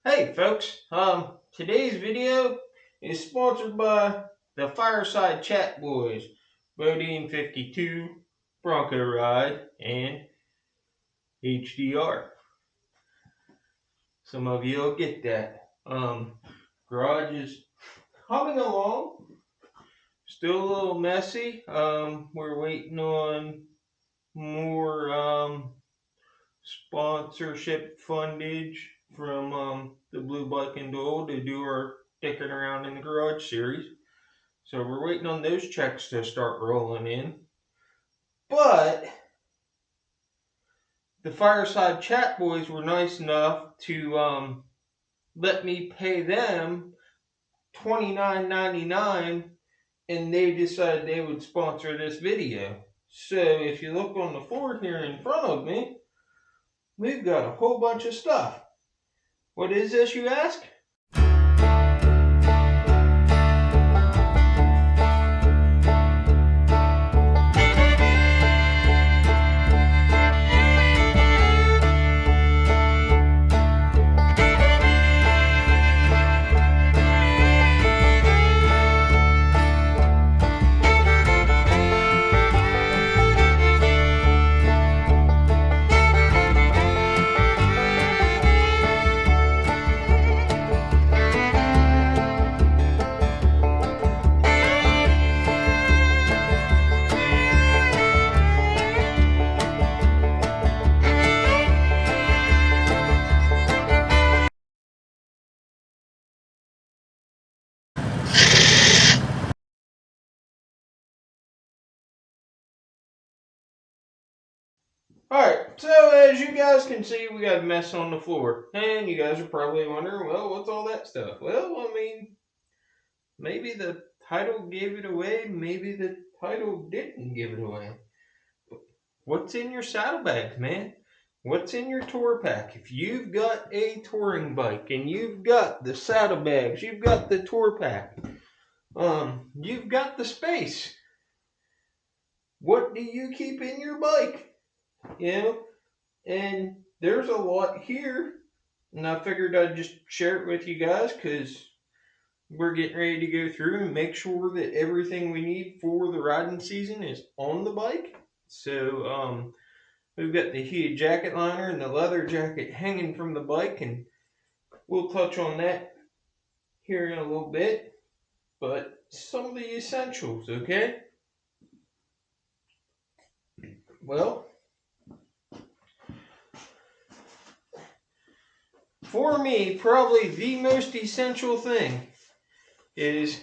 Hey folks, today's video is sponsored by the Fireside Chat Boys, Bodine 52, Bronco Ride, and HDR. Some of you will get that. Garage is humming along, still a little messy. We're waiting on more sponsorship fundage from the Blue Bike and Duel to do our Dicking Around in the Garage series. So we're waiting on those checks to start rolling in. But the Fireside Chat Boys were nice enough to let me pay them $29.99, and they decided they would sponsor this video. So if you look on the floor here in front of me, we've got a whole bunch of stuff. What is this, you ask? Alright, so as you guys can see, we got a mess on the floor. And you guys are probably wondering, well, what's all that stuff? Well, I mean, maybe the title gave it away, maybe the title didn't give it away. What's in your saddlebags, man? What's in your tour pack? If you've got a touring bike and you've got the saddlebags, you've got the tour pack, you've got the space. What do you keep in your bike? You know, and there's a lot here, and I figured I'd just share it with you guys because we're getting ready to go through and make sure that everything we need for the riding season is on the bike. So we've got the heated jacket liner and the leather jacket hanging from the bike, and we'll touch on that here in a little bit. But some of the essentials, okay? Well, for me, probably the most essential thing is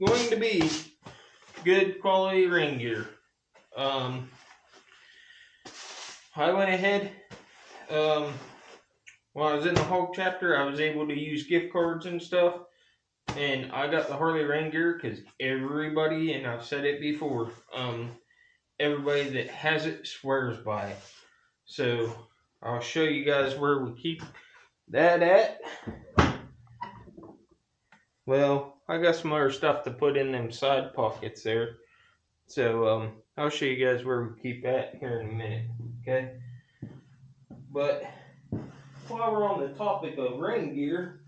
going to be good quality rain gear. I went ahead, when I was in the Hulk chapter, I was able to use gift cards and stuff, and I got the Harley rain gear because everybody, and I've said it before, everybody that has it swears by it. So I'll show you guys where we keep that at. Well, I got some other stuff to put in them side pockets there. So I'll show you guys where we keep that here in a minute, okay? But while we're on the topic of rain gear,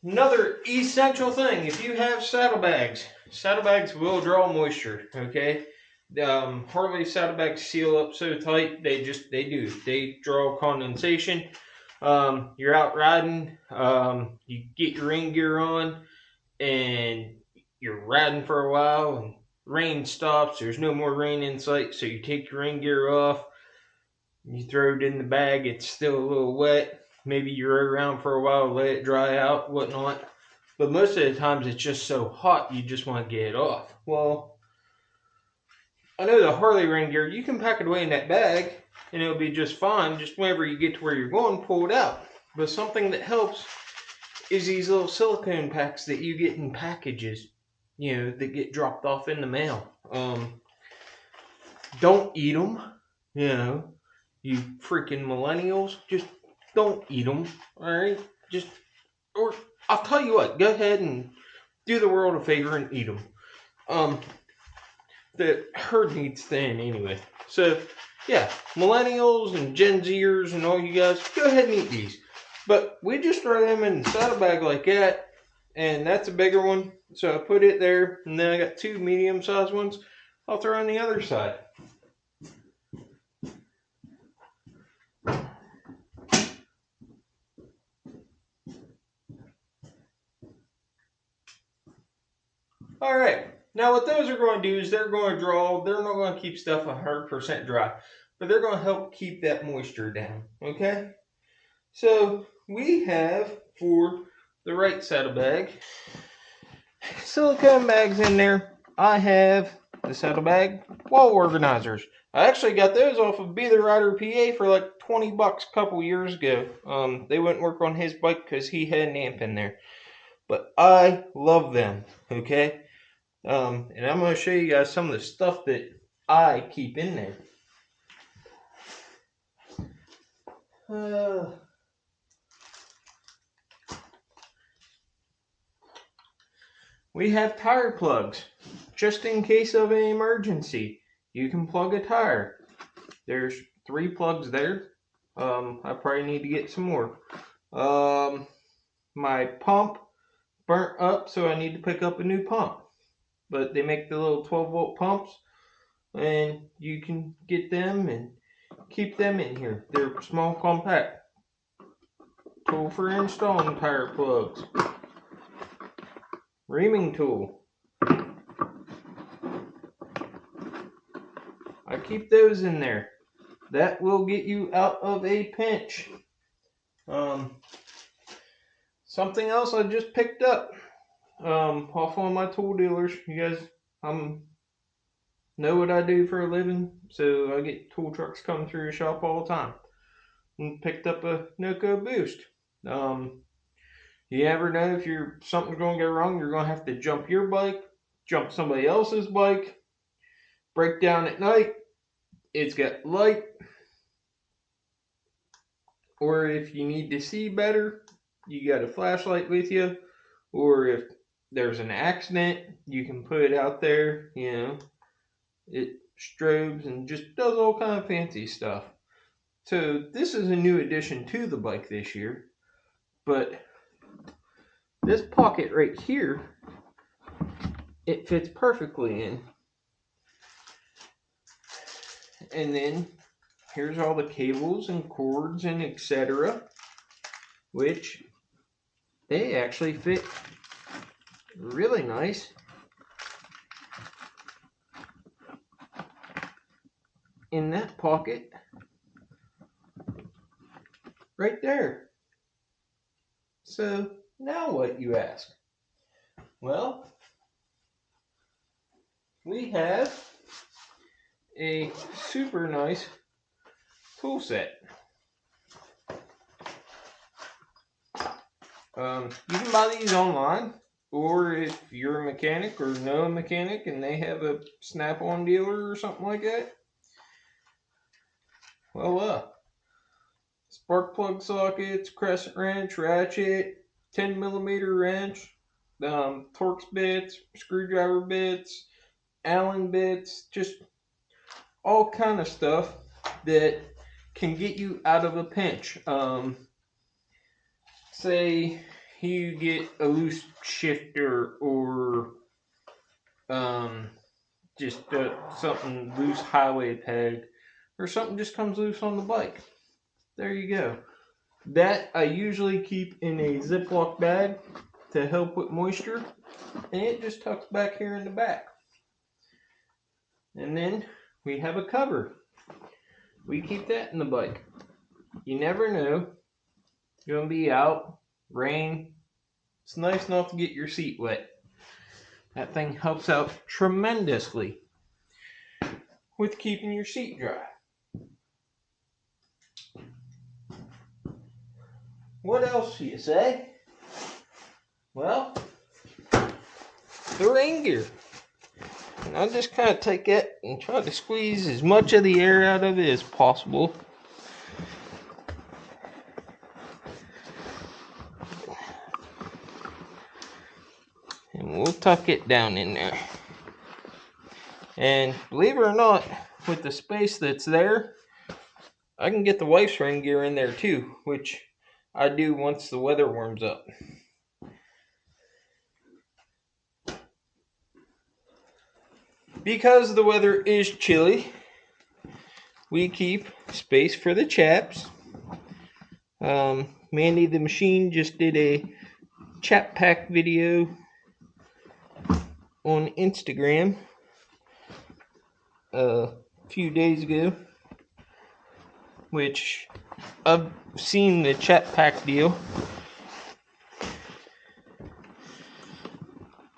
another essential thing, if you have saddlebags will draw moisture, okay? Harley saddlebags seal up so tight, they draw condensation. You're out riding, you get your rain gear on, and you're riding for a while, and rain stops, there's no more rain in sight, so you take your rain gear off, you throw it in the bag, it's still a little wet, maybe you row around for a while, let it dry out, whatnot, but most of the times it's just so hot you just want to get it off. Well, I know the Harley rain gear, you can pack it away in that bag, and it'll be just fine, just whenever you get to where you're going, pull it out. But something that helps is these little silicone packs that you get in packages, that get dropped off in the mail. Don't eat them, you freaking millennials, just don't eat them, alright? Or I'll tell you what, go ahead and do the world a favor and eat them. The herd needs thin anyway. So, yeah, millennials and Gen Zers and all you guys, go ahead and eat these. But we just throw them in the saddlebag like that, and that's a bigger one. So I put it there, and then I got 2 medium-sized ones. I'll throw on the other side. All right. Now what those are going to do is they're going to draw. They're not going to keep stuff 100% dry, but they're going to help keep that moisture down. Okay. So we have for the right saddlebag silicone bags in there. I have the saddlebag wall organizers. I actually got those off of Be the Rider PA for like $20 a couple years ago. They wouldn't work on his bike because he had an amp in there, but I love them. Okay. And I'm going to show you guys some of the stuff that I keep in there. We have tire plugs, just in case of an emergency. You can plug a tire. There's 3 plugs there. I probably need to get some more. My pump burnt up, so I need to pick up a new pump. But they make the little 12-volt pumps, and you can get them and keep them in here. They're small, compact. Tool for installing tire plugs. Reaming tool. I keep those in there. That will get you out of a pinch. Something else I just picked up off one of my tool dealers. You guys know what I do for a living, so I get tool trucks coming through the shop all the time. And picked up a Noco Boost. You never know if something's going to go wrong. You're going to have to jump your bike, jump somebody else's bike, break down at night. It's got light. Or if you need to see better, you got a flashlight with you. Or if there's an accident, you can put it out there. You know, it strobes and just does all kind of fancy stuff. So this is a new addition to the bike this year. But this pocket right here, it fits perfectly in. And then here's all the cables and cords and etc., which they actually fit really nice in that pocket right there. So now what, you ask? Well, we have a super nice tool set. You can buy these online, or if you're a mechanic or know a mechanic and they have a snap-on dealer or something like that, well, spark plug sockets, crescent wrench, ratchet, 10mm wrench, Torx bits, screwdriver bits, Allen bits, just all kind of stuff that can get you out of a pinch. Say you get a loose shifter or just something loose highway peg, or something just comes loose on the bike. There you go. That I usually keep in a Ziploc bag to help with moisture, and it just tucks back here in the back. And then we have a cover. We keep that in the bike. You never know. You're going to be out, rain. It's nice enough to get your seat wet. That thing helps out tremendously with keeping your seat dry. What else do you say? Well, the rain gear. And I'll just kind of take it and try to squeeze as much of the air out of it as possible. And we'll tuck it down in there. And believe it or not, with the space that's there, I can get the wife's rain gear in there too, which I do once the weather warms up. Because the weather is chilly, we keep space for the chaps. Mandy the Machine just did a chap pack video on Instagram a few days ago, which I've seen the chat pack deal.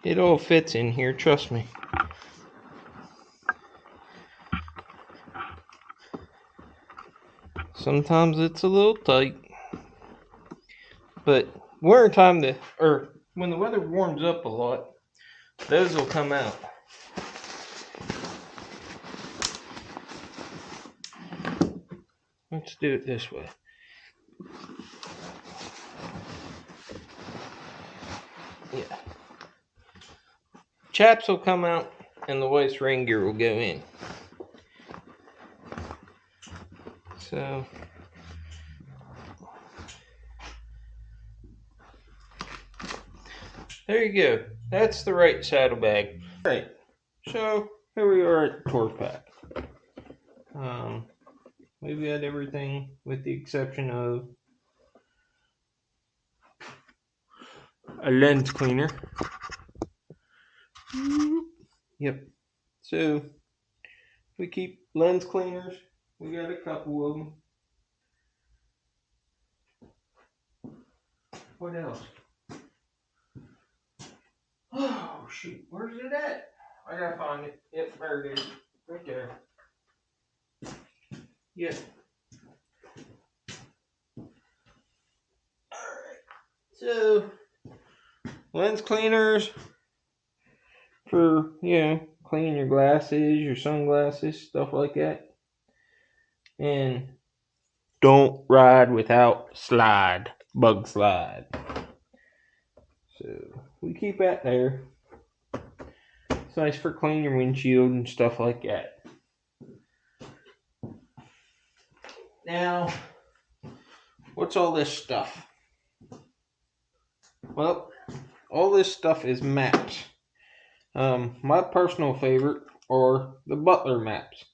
It all fits in here, trust me. Sometimes it's a little tight, but winter time or when the weather warms up a lot, those will come out. Let's do it this way. Yeah. Chaps will come out and the white rain gear will go in. So there you go. That's the right saddlebag. Alright, so here we are at the tour pack. We've got everything with the exception of a lens cleaner. Yep. So we keep lens cleaners. We got a couple of them. What else? Oh shoot, where's it at? I gotta find it. Yep, there it is. Right there. Yep. Alright. So lens cleaners for, cleaning your glasses, your sunglasses, stuff like that. And don't ride without slide, bug slide. So we keep that there. It's nice for cleaning your windshield and stuff like that. Now, what's all this stuff? Well, all this stuff is maps. My personal favorite are the Butler maps.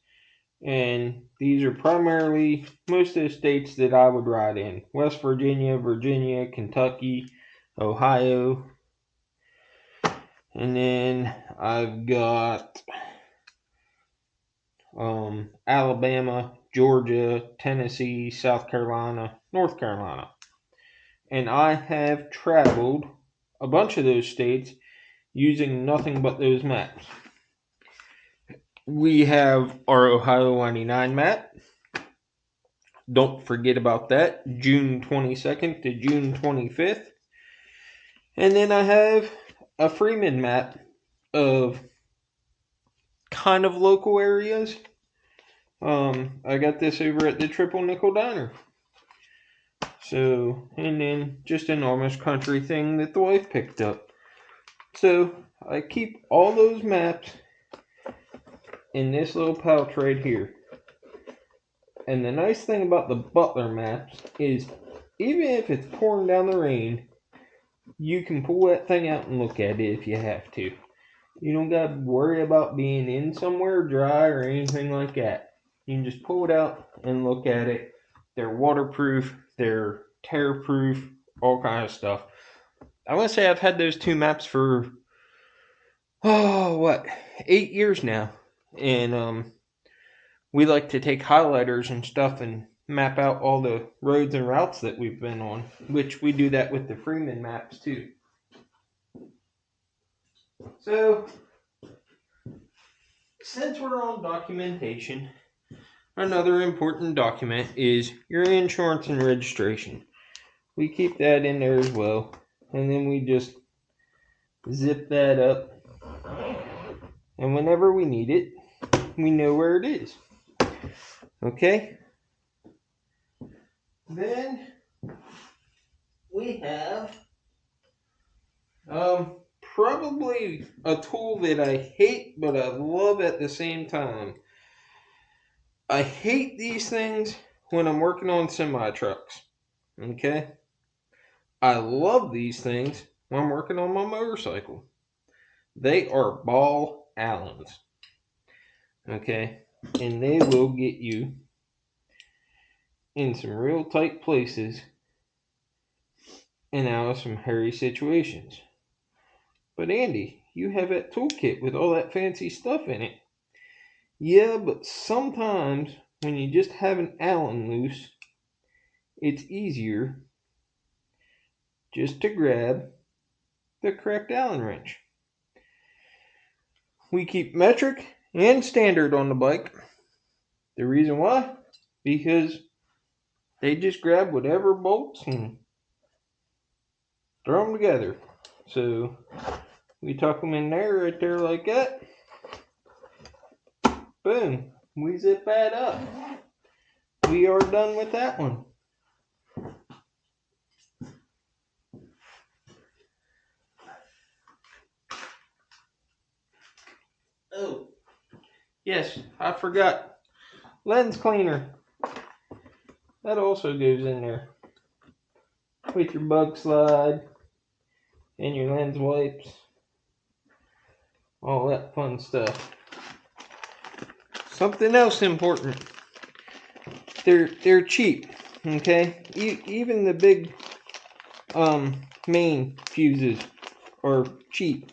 And these are primarily most of the states that I would ride in. West Virginia, Virginia, Kentucky, Ohio. And then I've got Alabama, Georgia, Tennessee, South Carolina, North Carolina. And I have traveled a bunch of those states using nothing but those maps. We have our Ohio 99 map. Don't forget about that. June 22nd to June 25th. And then I have a Freeman map of kind of local areas. I got this over at the Triple Nickel Diner. So, and then just an almost country thing that the wife picked up. So, I keep all those maps in this little pouch right here. And the nice thing about the Butler maps is even if it's pouring down the rain, you can pull that thing out and look at it if you have to. You don't got to worry about being in somewhere dry or anything like that. You can just pull it out and look at it. They're waterproof, they're tear-proof, all kind of stuff. I want to say I've had those two maps for 8 years now. And we like to take highlighters and stuff and map out all the roads and routes that we've been on, which we do that with the Freeman maps too. So, since we're on documentation, another important document is your insurance and registration. We keep that in there as well, and then we just zip that up, and whenever we need it, we know where it is. Okay? Then we have probably a tool that I hate but I love at the same time. I hate these things when I'm working on semi trucks. Okay? I love these things when I'm working on my motorcycle. They are ball Allens. Okay? And they will get you in some real tight places and out of some hairy situations. But Andy, you have that toolkit with all that fancy stuff in it. Yeah, but sometimes when you just have an Allen loose, it's easier just to grab the correct Allen wrench. We keep metric and standard on the bike. The reason why? Because they just grab whatever bolts and throw them together. So we tuck them in there, right there like that. Boom. We zip that up. We are done with that one. Oh, yes, I forgot. Lens cleaner. That also goes in there. With your bug slide and your lens wipes. All that fun stuff. Something else important. They're cheap, okay? Even the big main fuses are cheap.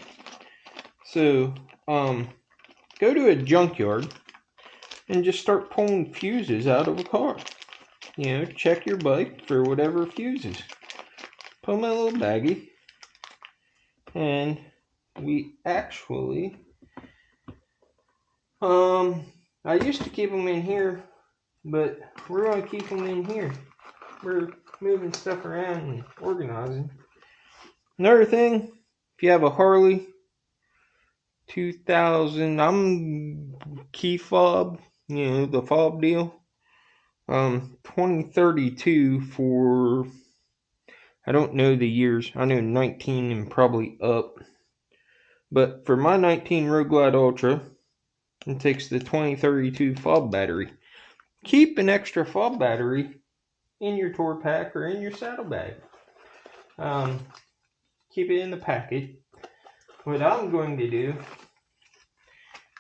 So go to a junkyard and just start pulling fuses out of a car. You know, check your bike for whatever fuses. Put them in a little baggie, and we actually I used to keep them in here, but we're going to keep them in here. We're moving stuff around and organizing. Another thing, if you have a Harley 2000, I'm key fob, you know, the fob deal. 2032 for, I don't know the years. I know 19 and probably up. But for my 19 Road Glide Ultra, it takes the 2032 fob battery. Keep an extra fob battery in your tour pack or in your saddlebag. Keep it in the packet. What I'm going to do,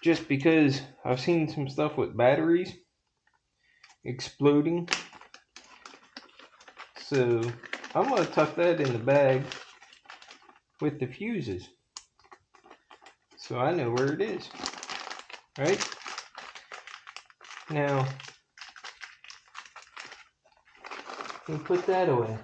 just because I've seen some stuff with batteries exploding, so I'm going to tuck that in the bag with the fuses, so I know where it is. Right? Now, we put that away.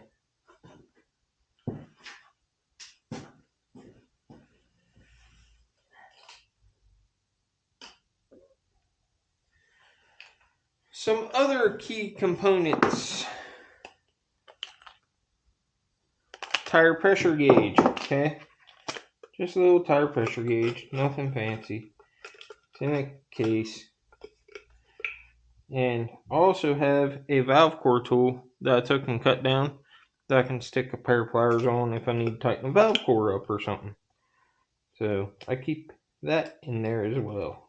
Some other key components. Tire pressure gauge, okay? Just a little tire pressure gauge, nothing fancy. It's in a case. And also have a valve core tool that I took and cut down that I can stick a pair of pliers on if I need to tighten a valve core up or something. So I keep that in there as well.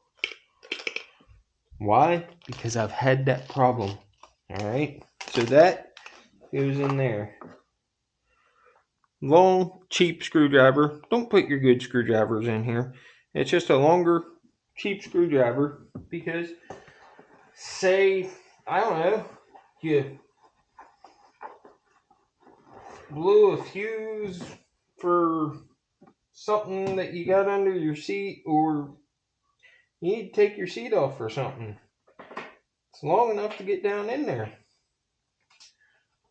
Why? Because I've had that problem. Alright? So that goes in there. Long, cheap screwdriver. Don't put your good screwdrivers in here. It's just a longer, cheap screwdriver because, say, I don't know, you blew a fuse for something that you got under your seat, or you need to take your seat off or something. It's long enough to get down in there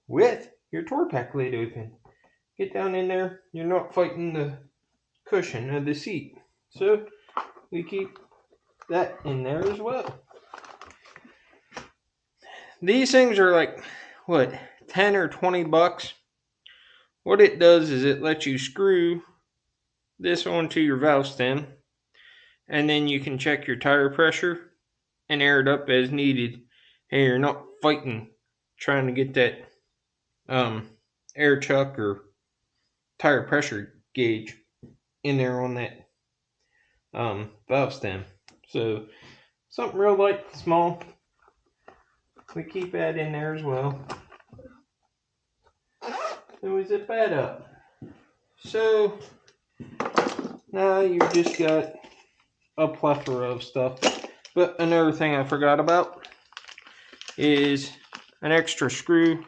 with your tour pack lid open. Get down in there, you're not fighting the cushion of the seat. So we keep that in there as well. These things are like, what, 10 or 20 bucks? What it does is it lets you screw this onto your valve stem, and then you can check your tire pressure and air it up as needed, and you're not fighting trying to get that air chuck or tire pressure gauge in there on that valve stem. So something real light, small, we keep that in there as well. Then we zip that up. So now you've just got a plethora of stuff. But another thing I forgot about is an extra screw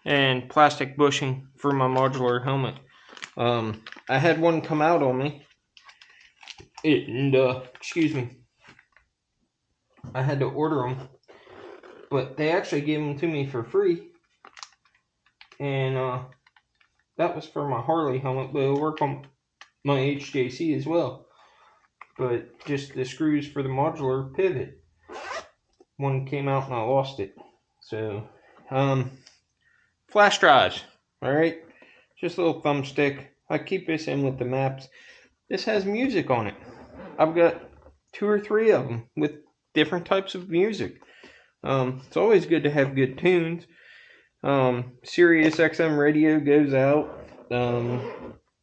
and plastic bushing for my modular helmet. I had one come out on me, and excuse me, I had to order them, but they actually gave them to me for free, and that was for my Harley helmet, but it'll work on my HJC as well. But just the screws for the modular pivot, one came out and I lost it. So, flash drives, all right, just a little thumbstick. I keep this in with the maps. This has music on it. I've got 2 or 3 of them with different types of music. It's always good to have good tunes. Sirius XM radio goes out.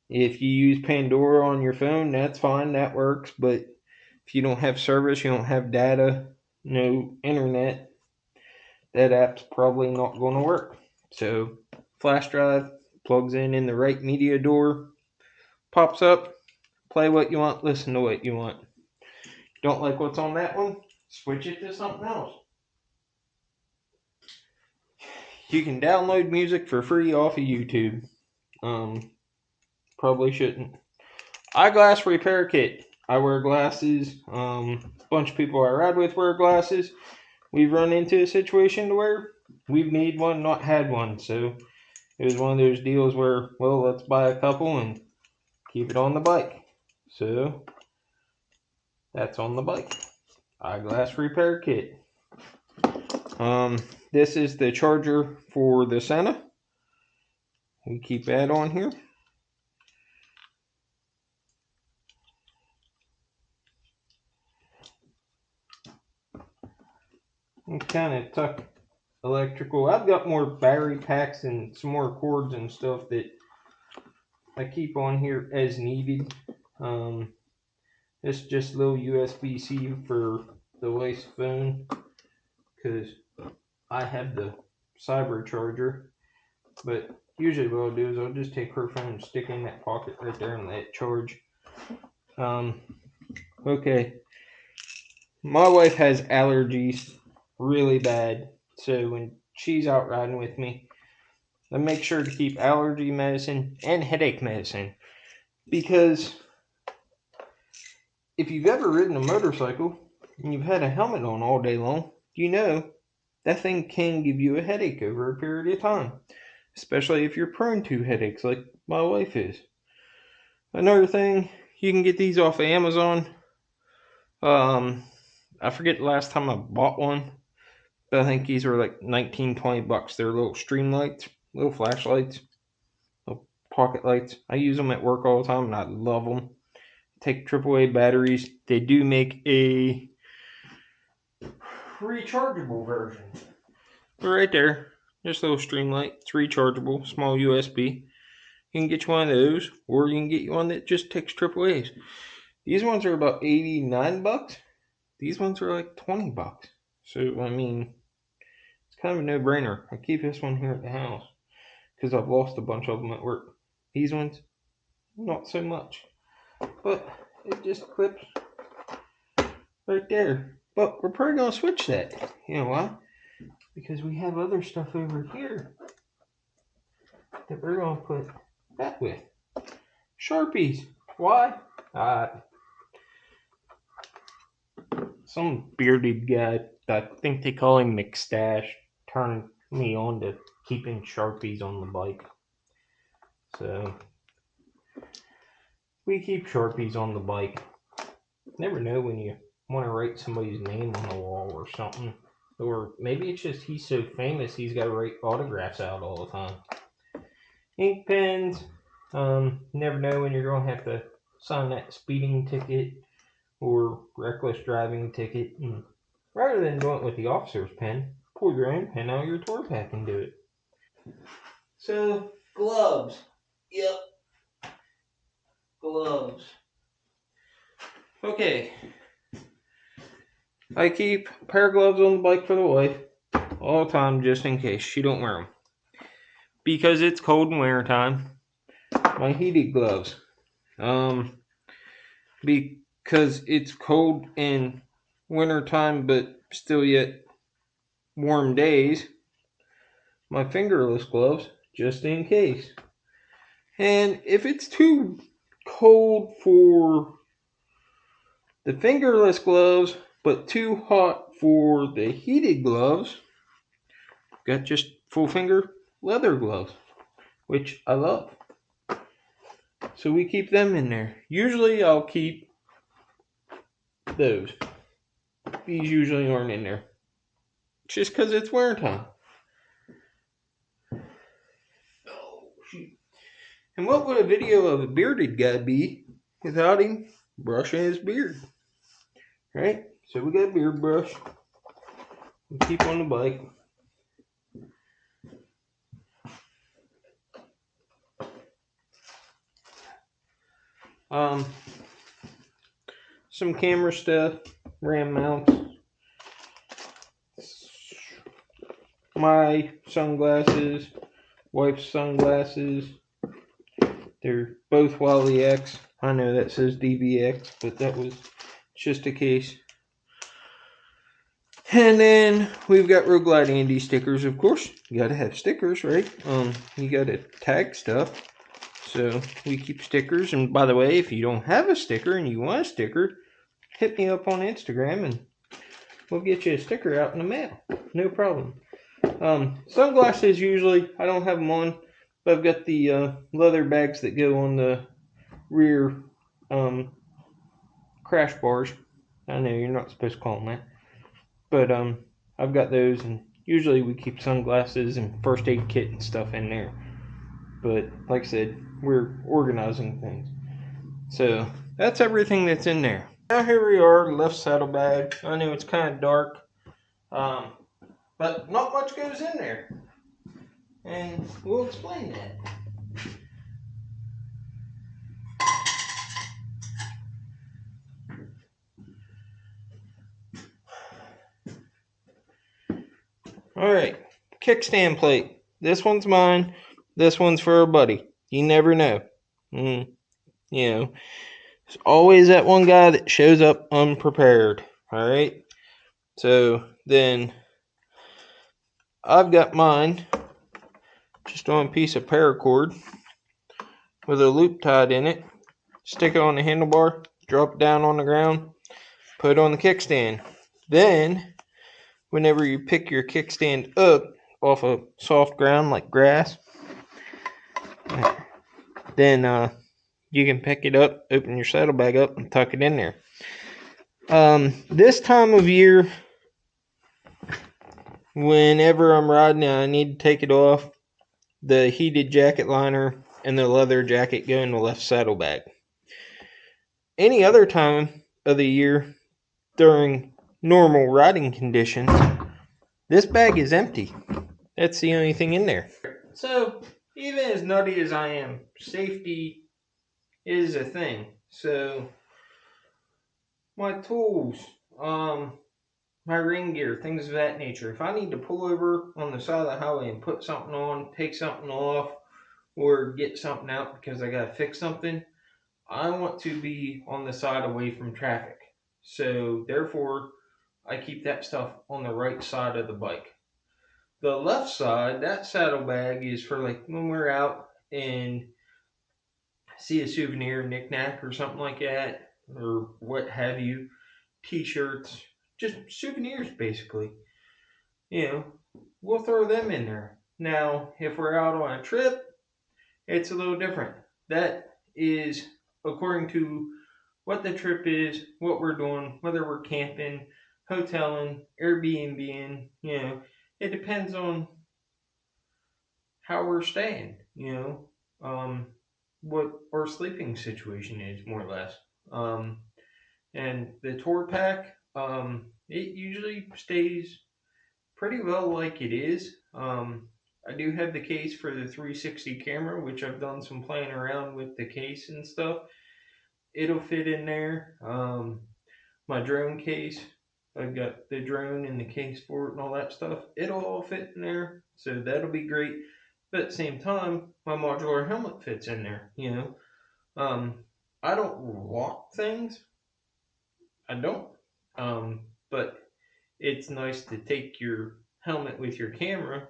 If you use Pandora on your phone, that's fine, that works. But if you don't have service, you don't have data, no internet, that app's probably not going to work. So, flash drive plugs in the right media door, pops up, play what you want, listen to what you want. Don't like what's on that one? Switch it to something else. You can download music for free off of YouTube. Probably shouldn't. Eyeglass repair kit. I wear glasses. A bunch of people I ride with wear glasses. We've run into a situation where we've needed one, not had one. So it was one of those deals where, well, let's buy a couple and keep it on the bike. So that's on the bike. Eyeglass repair kit. This is the charger for the Senna. We keep that on here. And kind of tuck electrical. I've got more battery packs and some more cords and stuff that I keep on here as needed. It's just a little USB-C for the wife's phone because I have the cyber charger. But usually what I'll do is I'll just take her phone and stick it in that pocket right there and let it charge. Okay. My wife has allergies really bad. So when she's out riding with me, I make sure to keep allergy medicine and headache medicine. Because if you've ever ridden a motorcycle and you've had a helmet on all day long, you know that thing can give you a headache over a period of time. Especially if you're prone to headaches like my wife is. Another thing, you can get these off of Amazon. I forget the last time I bought one, but I think these were like $19-20. They're little stream lights, little flashlights, little pocket lights. I use them at work all the time and I love them. Take AAA batteries. They do make a rechargeable version. But right there, just a little stream light. It's rechargeable, small USB. You can get you one of those, or you can get you one that just takes AAAs. These ones are about $89. These ones are like $20. So, I mean, it's kind of a no-brainer. I keep this one here at the house because I've lost a bunch of them at work. These ones, not so much. But it just clips right there. But we're probably going to switch that. You know why? Because we have other stuff over here that we're going to put that with. Sharpies. Why? Some bearded guy, I think they call him McStash, turned me on to keeping Sharpies on the bike. So, we keep Sharpies on the bike. Never know when you want to write somebody's name on the wall or something. Or maybe it's just he's so famous he's got to write autographs out all the time. Ink pens. Never know when you're going to have to sign that speeding ticket or reckless driving ticket. And rather than doing it with the officer's pen, pull your own pen out of your tour pack and do it. So, gloves. Yep. Gloves. Okay. I keep a pair of gloves on the bike for the wife all the time just in case she don't wear them. because it's cold in wintertime, my heated gloves. Because it's cold in wintertime, but still yet warm days, my fingerless gloves, just in case. And if it's too cold for the fingerless gloves, but too hot for the heated gloves, got just full finger leather gloves, which I love. So we keep them in there. Usually I'll keep those. These usually aren't in there. Just because it's wintertime. Oh, shoot. And what would a video of a bearded guy be without him brushing his beard? Right? So we got a beard brush. We keep on the bike. Some camera stuff, RAM mounts, my sunglasses, wife's sunglasses. They're both Wally X. I know that says DVX, but that was just a case. And then we've got Road Glide Andy stickers, of course. You gotta have stickers, right? You gotta tag stuff. So we keep stickers. And by the way, if you don't have a sticker and you want a sticker, hit me up on Instagram and we'll get you a sticker out in the mail. No problem. Sunglasses usually, I don't have them on, but I've got the leather bags that go on the rear crash bars. I know you're not supposed to call them that. But I've got those, and usually we keep sunglasses and first aid kit and stuff in there. But like I said, we're organizing things. So that's everything that's in there. Now here we are, left saddlebag. I know it's kind of dark, but not much goes in there. And we'll explain that. Alright, kickstand plate. This one's mine. This one's for a buddy. You never know. You know, there's always that one guy that shows up unprepared. Alright? So then I've got mine just on a piece of paracord with a loop tied in it. Stick it on the handlebar, drop it down on the ground, put it on the kickstand. Then, whenever you pick your kickstand up off of soft ground like grass, then you can pick it up, open your saddlebag up, and tuck it in there. This time of year, whenever I'm riding and I need to take it off, the heated jacket liner and the leather jacket go in the left saddlebag. Any other time of the year during normal riding conditions, this bag is empty. That's the only thing in there. So, even as nutty as I am, safety is a thing. So, my tools, my ring gear, things of that nature. If I need to pull over on the side of the highway and put something on, take something off, or get something out because I gotta fix something, I want to be on the side away from traffic. So therefore, I keep that stuff on the right side of the bike. The left side, that saddlebag is for like when we're out and see a souvenir, knickknack, or something like that, or what have you, t-shirts, just souvenirs basically. You know, we'll throw them in there. Now, if we're out on a trip, it's a little different. That is according to what the trip is, what we're doing, whether we're camping, hoteling, Airbnb-ing, you know, it depends on how we're staying, you know, what our sleeping situation is, more or less. And the tour pack, it usually stays pretty well like it is. I do have the case for the 360 camera, which I've done some playing around with the case and stuff. It'll fit in there. My drone case, I've got the drone and the case for it and all that stuff. It'll all fit in there, so that'll be great. But at the same time, my modular helmet fits in there, you know. I don't lock things. I don't. But it's nice to take your helmet with your camera,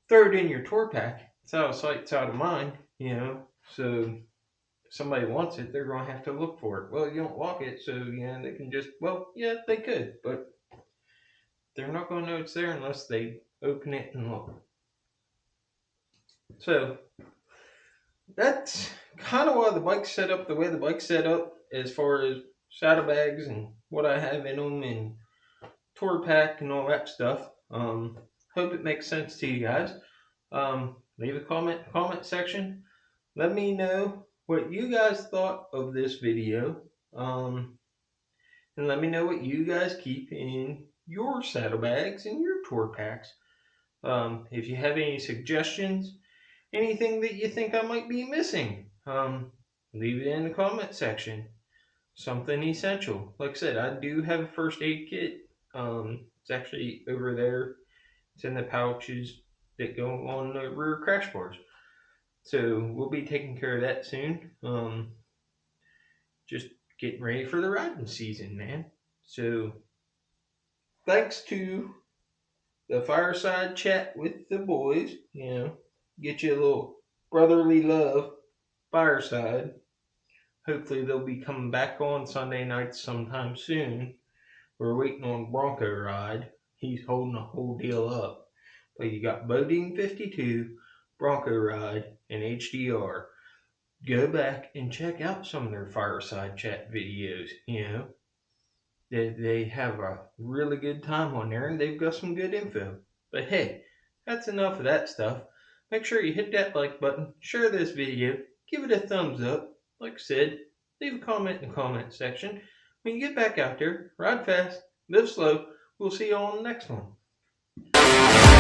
throw it in your tour pack. It's out of sight, it's out of mind, you know. So if somebody wants it, they're going to have to look for it. Well, you don't lock it, so yeah, they can just, well, yeah, they could, but they're not going to know it's there unless they open it and look. So that's kind of why the bike's set up the way the bike's set up, as far as saddlebags and what I have in them and tour pack and all that stuff. Hope it makes sense to you guys. Leave a comment section. Let me know what you guys thought of this video. And let me know what you guys keep in your saddlebags and your tour packs. If you have any suggestions, anything that you think I might be missing, leave it in the comment section. Something essential. Like I said, I do have a first aid kit. It's actually over there. It's in the pouches that go on the rear crash bars. So we'll be taking care of that soon. Just getting ready for the riding season, man. So thanks to the fireside chat with the boys, you know, get you a little brotherly love fireside. Hopefully they'll be coming back on Sunday nights sometime soon. We're waiting on Bronco Ride. He's holding the whole deal up. But you got Bodine 52, Bronco Ride, and HDR. Go back and check out some of their fireside chat videos. You know, they have a really good time on there, and they've got some good info. But hey, that's enough of that stuff. Make sure you hit that like button, share this video, give it a thumbs up. Like I said, leave a comment in the comment section. When you get back out there, ride fast, live slow. We'll see you all on the next one.